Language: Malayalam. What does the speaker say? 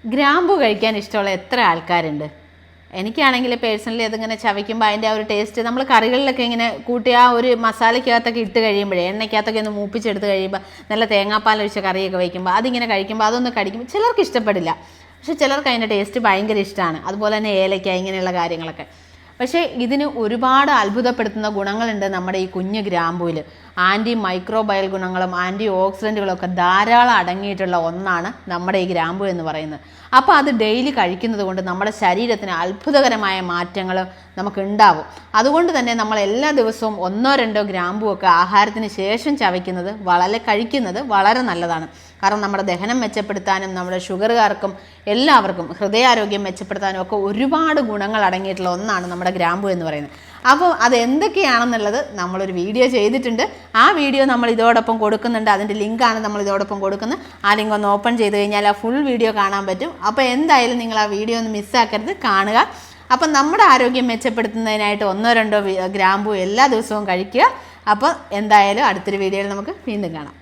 ഗ്രാമ്പു കഴിക്കാൻ ഇഷ്ടമുള്ള എത്ര ആൾക്കാരുണ്ട്? എനിക്കാണെങ്കിൽ പേഴ്സണലി അതിങ്ങനെ ചവയ്ക്കുമ്പോൾ അതിൻ്റെ ആ ഒരു ടേസ്റ്റ് നമ്മൾ കറികളിലൊക്കെ ഇങ്ങനെ കൂട്ടി ആ ഒരു മസാലയ്ക്കകത്തൊക്കെ ഇട്ട് കഴിയുമ്പോഴേ എണ്ണയ്ക്കകത്തൊക്കെ ഒന്ന് മൂപ്പിച്ചെടുത്ത് കഴിയുമ്പോൾ നല്ല തേങ്ങാപ്പാലൊഴിച്ച കറിയൊക്കെ വയ്ക്കുമ്പോൾ അതിങ്ങനെ കഴിക്കുമ്പോൾ അതൊന്ന് കടിക്കുമ്പോൾ ചിലർക്ക് ഇഷ്ടപ്പെടില്ല. പക്ഷെ ചിലർക്ക് അതിൻ്റെ ടേസ്റ്റ് ഭയങ്കര ഇഷ്ടമാണ്. അതുപോലെ തന്നെ ഏലയ്ക്ക ഇങ്ങനെയുള്ള കാര്യങ്ങളൊക്കെ. പക്ഷേ ഇതിന് ഒരുപാട് അത്ഭുതപ്പെടുത്തുന്ന ഗുണങ്ങളുണ്ട് നമ്മുടെ ഈ കുഞ്ഞു ഗ്രാമ്പൂവിൽ. ആൻറ്റി മൈക്രോബയൽ ഗുണങ്ങളും ആൻറ്റി ഓക്സിഡൻറ്റുകളും ഒക്കെ ധാരാളം അടങ്ങിയിട്ടുള്ള ഒന്നാണ് നമ്മുടെ ഈ ഗ്രാമ്പൂ എന്ന് പറയുന്നത്. അപ്പോൾ അത് ഡെയിലി കഴിക്കുന്നത് കൊണ്ട് നമ്മുടെ ശരീരത്തിന് അത്ഭുതകരമായ മാറ്റങ്ങൾ നമുക്കുണ്ടാവും. അതുകൊണ്ട് തന്നെ നമ്മൾ എല്ലാ ദിവസവും 1-2 ഗ്രാമ്പുവൊക്കെ ആഹാരത്തിന് ശേഷം ചവയ്ക്കുന്നത് കഴിക്കുന്നത് വളരെ നല്ലതാണ്. കാരണം നമ്മുടെ ദഹനം മെച്ചപ്പെടുത്താനും നമ്മുടെ ഷുഗറുകാർക്കും എല്ലാവർക്കും ഹൃദയാരോഗ്യം മെച്ചപ്പെടുത്താനും ഒക്കെ ഒരുപാട് ഗുണങ്ങൾ അടങ്ങിയിട്ടുള്ള ഒന്നാണ് നമ്മുടെ ഗ്രാമ്പു എന്ന് പറയുന്നത്. അപ്പോൾ അത് എന്തൊക്കെയാണെന്നുള്ളത് നമ്മളൊരു വീഡിയോ ചെയ്തിട്ടുണ്ട്. ആ വീഡിയോ നമ്മൾ ഇതോടൊപ്പം കൊടുക്കുന്നുണ്ട്. അതിൻ്റെ ലിങ്കാണ് നമ്മൾ ഇതോടൊപ്പം കൊടുക്കുന്നത്. ആ ലിങ്ക് ഒന്ന് ഓപ്പൺ ചെയ്ത് കഴിഞ്ഞാൽ ആ ഫുൾ വീഡിയോ കാണാൻ പറ്റും. അപ്പോൾ എന്തായാലും നിങ്ങൾ ആ വീഡിയോ ഒന്ന് മിസ്സാക്കരുത്, കാണുക. അപ്പം നമ്മുടെ ആരോഗ്യം മെച്ചപ്പെടുത്തുന്നതിനായിട്ട് 1-2 ഗ്രാമ്പു എല്ലാ ദിവസവും കഴിക്കുക. അപ്പോൾ എന്തായാലും അടുത്തൊരു വീഡിയോയിൽ നമുക്ക് വീണ്ടും കാണാം.